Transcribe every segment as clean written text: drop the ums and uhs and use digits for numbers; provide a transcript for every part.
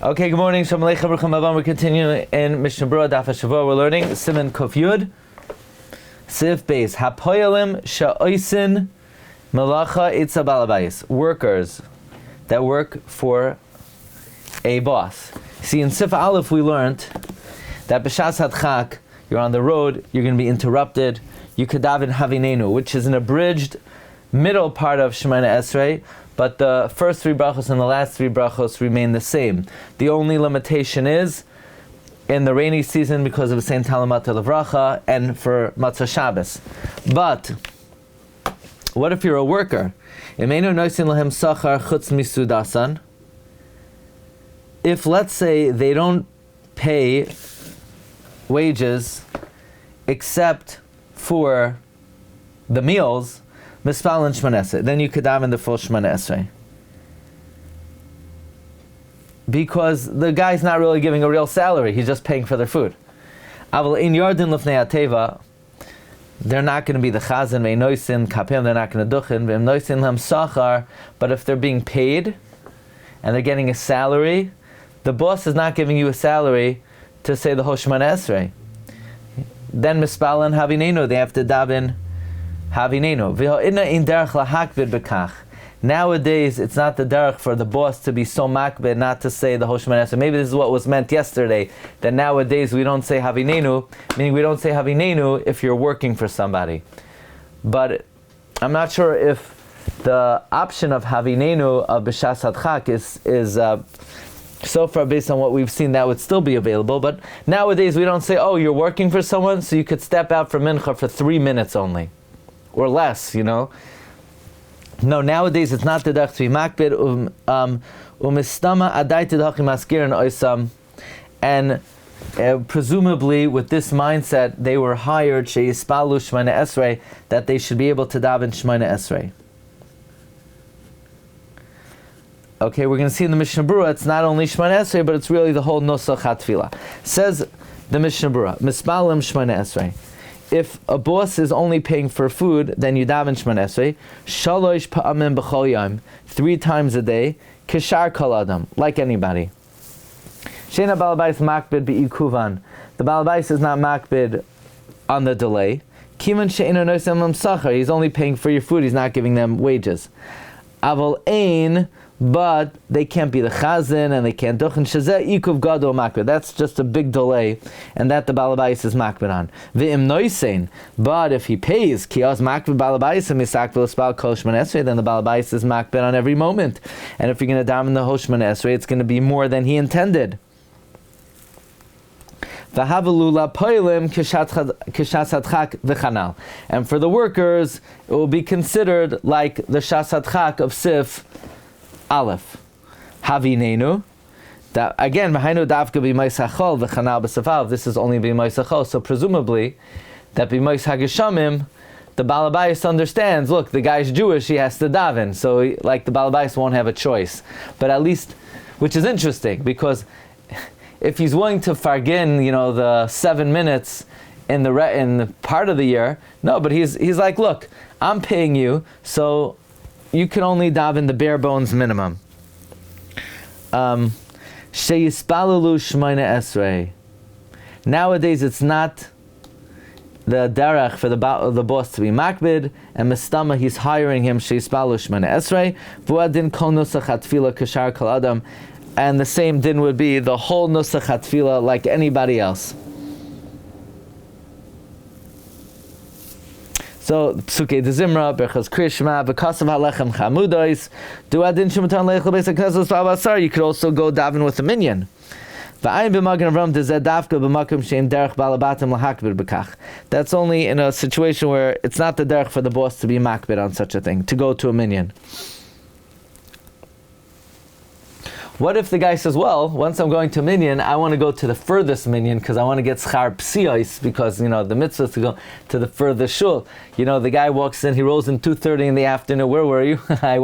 Okay, good morning. Shalom Aleichem, Baruch Haba. We're continuing in Mishna Berura, Daf Hashavua. We're learning Siman Kuf Yud, Seif Beis. Hapoyalim sha'oisin melacha itza balabayis. Workers that work for a boss. See, in Sif Aleph we learned that b'shas hadchak, you're on the road, you're going to be interrupted. You could daven Havinenu, which is an abridged middle part of Shemoneh Esrei, but the first three brachos and the last three brachos remain the same. The only limitation is in the rainy season because of Saint Talamat Levracha and for Matzah Shabbos. But what if you're a worker? If, let's say, they don't pay wages except for the meals, Mispal and Shemoneh Esrei, then you could daven the full Shemoneh Esrei. Because the guy's not really giving a real salary, he's just paying for their food. Aval in Yardin Lefnei Ateva, they're not going to be the Chazan, Ve'noisin, Kapim, they're not going to duchin, Ve'noisin Lam Sachar, but if they're being paid, and they're getting a salary, the boss is not giving you a salary to say the whole Shemoneh Esrei. Then Mispal and Havinenu, they have to daven Havinenu. Nowadays, it's not the derech for the boss to be so makbid not to say the whole Shemoneh Esrei. Maybe this is what was meant yesterday, that nowadays we don't say Havinenu, meaning we don't say Havinenu if you're working for somebody. But I'm not sure if the option of Havinenu of B'shas Hadchak is so far based on what we've seen, that would still be available. But nowadays we don't say, oh, you're working for someone, so you could step out for mincha for 3 minutes only. Or less, you know. No, nowadays it's not the derech to be makbid. Umistama adai tidachim maskirin oisam, and presumably with this mindset they were hired sheispalu Shemoneh Esrei, that they should be able to daven Shemoneh Esrei. Okay, we're going to see in the Mishna Berura it's not only Shemoneh Esrei, but it's really the whole Nosach HaTefilla. Says the Mishna Berura, Mispalim Shemoneh Esrei. If a boss is only paying for food, then you daven Shemoneh Esrei, shalosh pa'amim b'chol yom, 3 times a day, kishar kol adam, like anybody. Sheina balabais makbid be'ikuvan. The balabais is not makbid on the delay. Kivan she'ino noisem lam sachar. He's only paying for your food. He's not giving them wages. Aval ein. But they can't be the chazan and they can't duchen. Shazeh ikuv gadol makbid. That's just a big delay, and that the balabais is makbid on. V'im noisein. But if he pays kiyos makbid balabais and misak v'lespal kol Shemoneh Esrei, then the balabais is makbid on every moment. And if you're going to daven the whole Shemoneh Esrei, it's going to be more than he intended. And for the workers, it will be considered like the shas hadchak of Sif Aleph. Havinenu. That again, Mahainu Davka b'Mais Hachol v'Chanal b'Sefav. This is only b'Mais Hachol. So presumably, that b'Mais Hageshamim, the Balabais understands. Look, the guy's Jewish; he has to daven. So, like the Balabais won't have a choice. But at least, which is interesting, because if he's willing to fargin, the 7 minutes in the part of the year, no. But he's like, look, I'm paying you, so you can only daven the bare bones minimum. Sheyispalalu Shemoneh Esrei. Nowadays it's not the derech for the boss to be makbid, and mistama he's hiring him sheyispalalu Shemoneh Esrei. Vuadin kol nusach hatfila kashar kol adam, and the same din would be the whole nusach hatfila like anybody else. So, Psuke de Zimra, Berchas Krishma, Bekasav HaLechem Chamudois, Duadin Shematan Leichel Beis HaKnesses V'Avasar, you could also go daven with a minyan. V'ayin b'magen Avram dezeh davka b'makom she'im derech balabatim lahakbid b'kach. That's only in a situation where it's not the derech for the boss to be makbid on such a thing, to go to a minyan. What if the guy says, well, once I'm going to minyan, I want to go to the furthest minyan because I want to get schar psios, because, the mitzvah is to go to the furthest shul. The guy walks in, he rolls in 2:30 in the afternoon. Where were you? I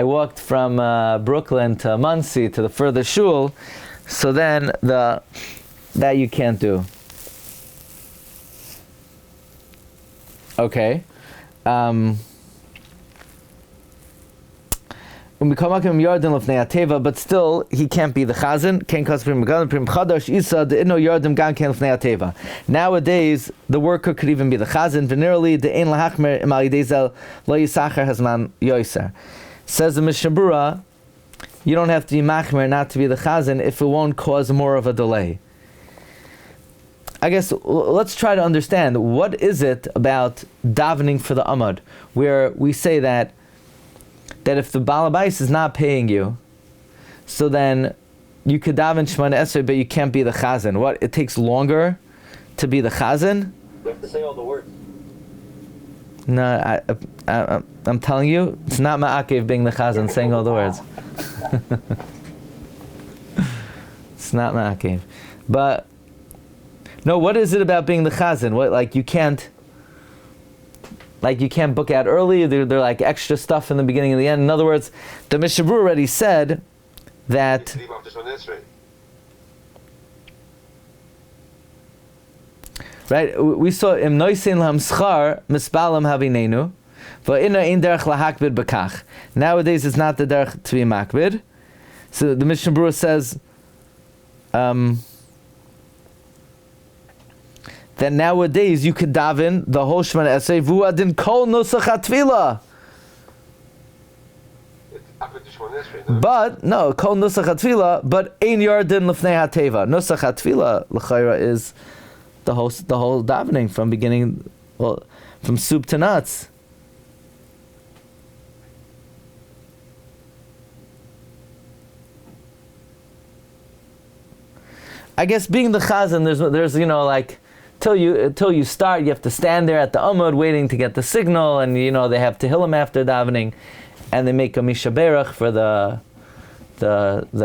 walked from Brooklyn to Monsey to the furthest shul. So then that you can't do. Okay. but still he can't be the chazan. Nowadays, the worker could even be the chazan. Says the Mishnah Berura, you don't have to be machmer not to be the chazan if it won't cause more of a delay. I guess let's try to understand, what is it about davening for the amud, where we say that if the Baal Habais is not paying you, so then you could daven Shemona Esrei, but you can't be the chazan. What, it takes longer to be the chazan? You have to say all the words. No, I'm telling you, it's not ma'akev being the chazan, saying all the words. It's not ma'akev. But, no, what is it about being the chazan? What, like, you can't book out early, they're like extra stuff in the beginning and the end. In other words, the Mishnah Berura already said that right, we saw im noisin lam schar mispalam havinenu va'ina in derech lahakbid bakach. Nowadays it's not the derech to be makbid. So the Mishnah Berura says that nowadays you could daven the whole Shemona Esrei v'hu adin kol nusach hatfila. But no, kol nusach hatfila, but ein yardin lefnei hateva. Nusach hatfila l'chayra is the whole davening from beginning, well, from soup to nuts. I guess being the chazan, there's like, till you start, you have to stand there at the amud waiting to get the signal, and they have tehillim after davening, and they make a mishaberach for the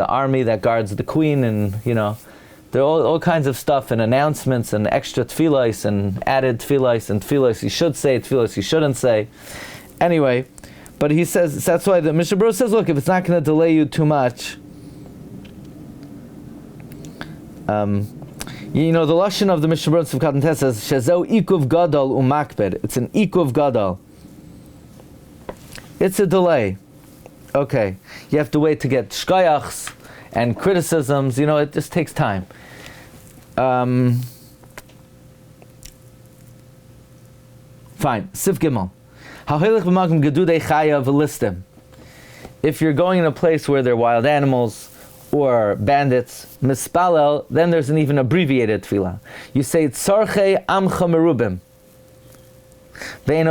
army that guards the queen, and there are all kinds of stuff and announcements and extra tefillas and added tefillas and tefillas you should say, tefillas you shouldn't say. Anyway, but he says that's why the Mishnah Berura says, look, if it's not going to delay you too much. The lashon of the Mishnah Berura of Katan says shezeu ikuv gadol umakbed. It's an ikuv gadol. It's a delay. Okay, you have to wait to get shkayachs and criticisms. It just takes time. Fine. Sif Gimel. Holiest b'makom gedudei chaya v'listim. If you're going in a place where there are wild animals or bandits, mispalel, then there's an even abbreviated tefillah. You say tzarchei amcha merubim. You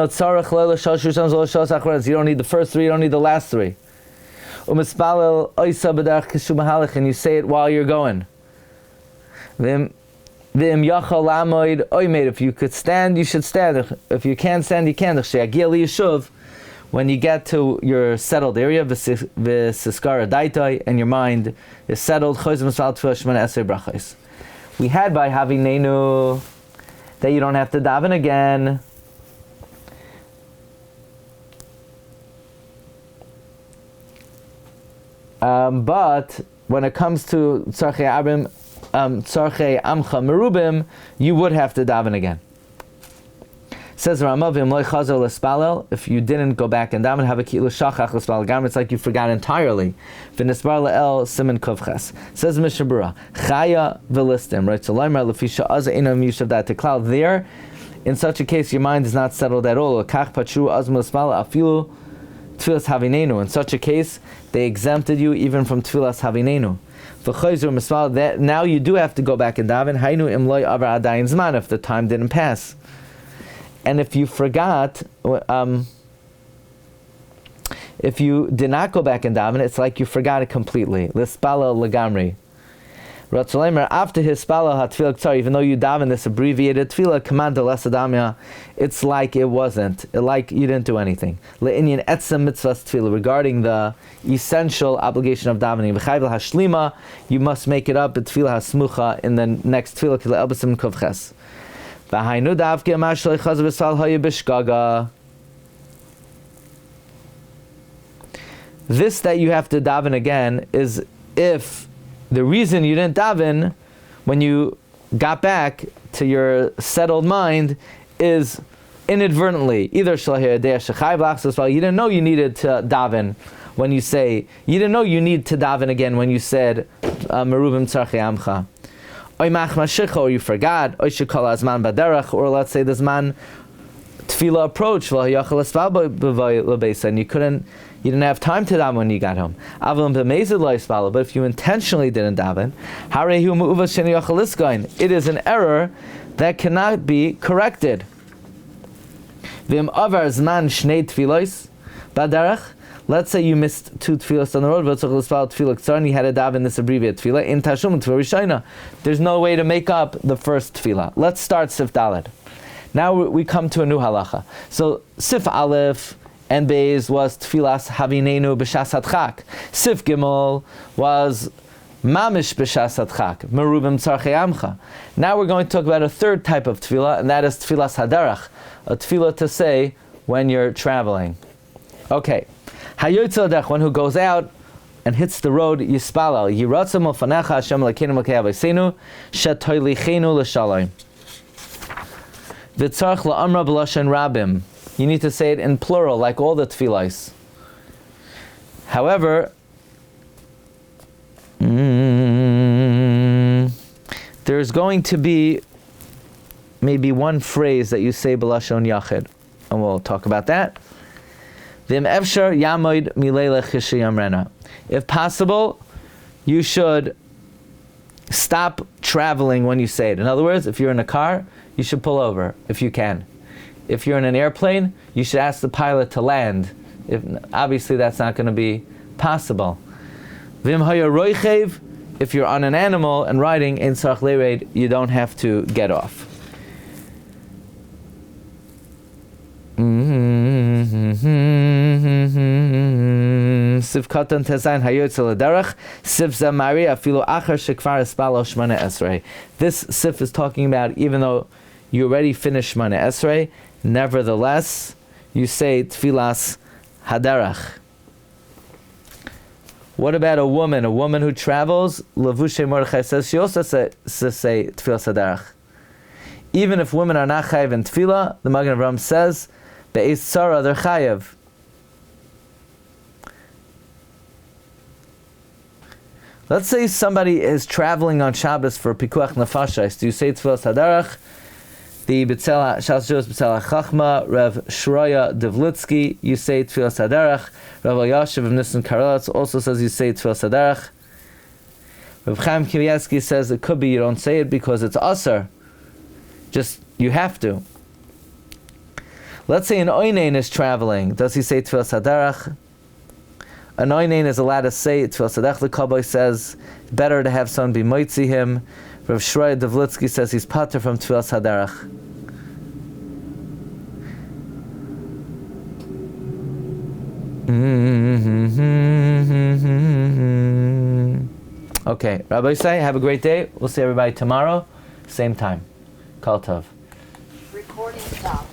don't need the first three, you don't need the last three. Umispalel oisa b'derech kishu mahalach, and you say it while you're going. V'im yachal lamoid oimed. If you could stand, you should stand. If you can't stand, you can't. When you get to your settled area, v'siskara daitai, and your mind is settled, we had by havinenu that you don't have to daven again. But when it comes to tzarchei amcha merubim, you would have to daven again. Says Ramav, if you didn't go back and daven, have a ki'lu shachach l'spal gam, it's like you forgot entirely. V'nisbar le'el siman kovches. Says Mishnah Berura, chaya v'listim, right? So laimar l'fisha aza inam yushav dat teklal. There, in such a case, your mind is not settled at all. Kach patru azma l'spal afilu tfilas havinenu. In such a case, they exempted you even from tfilas havinenu. V'chayzur mismal, that now you do have to go back and daven. Hainu imloy avar adayin zman, if the time didn't pass. And if you forgot, if you did not go back and daven, it's like you forgot it completely. L'spala legamri. Ratzalemer, after his spala hatfila ktsar, even though you daven this abbreviated tefillah, command the lesadamia, it's like it wasn't. Like you didn't do anything. Le'inyan etzem mitzvahs tefillah, regarding the essential obligation of davening. V'chayv l'hashlima, you must make it up at tefillah hasmucha in the next tefillah, k'le elbasim kovches. This that you have to daven again is if the reason you didn't daven when you got back to your settled mind is inadvertently, either you didn't know you needed to daven when you say, you didn't know you need to daven again when you said, Merubim tzarchei amcha. Oy machma shicha, or you forgot, oy shekol azman baderach, or let's say the zman tefillah approach, and you didn't have time to daven when you got home. But if you intentionally didn't daven, it is an error that cannot be corrected. Let's say you missed 2 tefillas on the road, and you had to daven this abbreviated tefillah. There's no way to make up the first tefillah. Let's start Sif Daled. Now we come to a new halacha. So Sif Aleph and Beis was Tfilas Havinenu b'Shas Hadchak. Sif Gimel was Mamish b'Shas Hadchak, Merubim Tzarchei Amcha. Now we're going to talk about a third type of tefillah, and that is Tfilas Haderach, a tefillah to say when you're traveling. Okay. Hayotzeh Adech, one who goes out and hits the road, Yispalal, Yiratzim Ofanecha Hashem Elokeinu Malkei Avosenu, Shetoilichenu L'Shalom. V'tzarch la'amra b'lashon rabim. You need to say it in plural, like all the tefillahs. However, there's going to be maybe one phrase that you say b'lashon yachid, and we'll talk about that. V'im efshar yamoid mileilech yamrena. If possible, you should stop traveling when you say it. In other words, if you're in a car, you should pull over if you can. If you're in an airplane, you should ask the pilot to land. Obviously, that's not going to be possible. If you're on an animal and riding in tzarach lered, you don't have to get off. Siv katan tezayin hayotzel derech siv zamari afilu achar shekvar espalo shmana esrei. This sif is talking about even though you already finished shmana esrei, nevertheless you say tfilas haderach. What about a woman? A woman who travels, Lavushe Mordechai says she also say tfilas haderach. Even if women are not chayav in tefillah, the Magen Avraham says be'ez tzara they're chayav. Let's say somebody is traveling on Shabbos for Pikuach Nefashos. Do you say Tfilas Haderach? The Shas Jos B'Tzela Chachma, Rev Shroya Devlitsky, you say Tfilas Haderach. Rav Yashiv of Nissen Karelitz also says you say Tfilas Haderach. Rav Chaim Kivyatsky says it could be you don't say it because it's Asar. Just, you have to. Let's say an Oinein is traveling. Does he say Tfilas Haderach? An Oinein is allowed to say Tfilas Haderach. The Kabbai says better to have someone be moitzi him. Rav Shroya Devlitsky says he's pater from Tfilas Haderach. Okay, Rabbi say, have a great day. We'll see everybody tomorrow, same time. Kol Tov. Recording stop.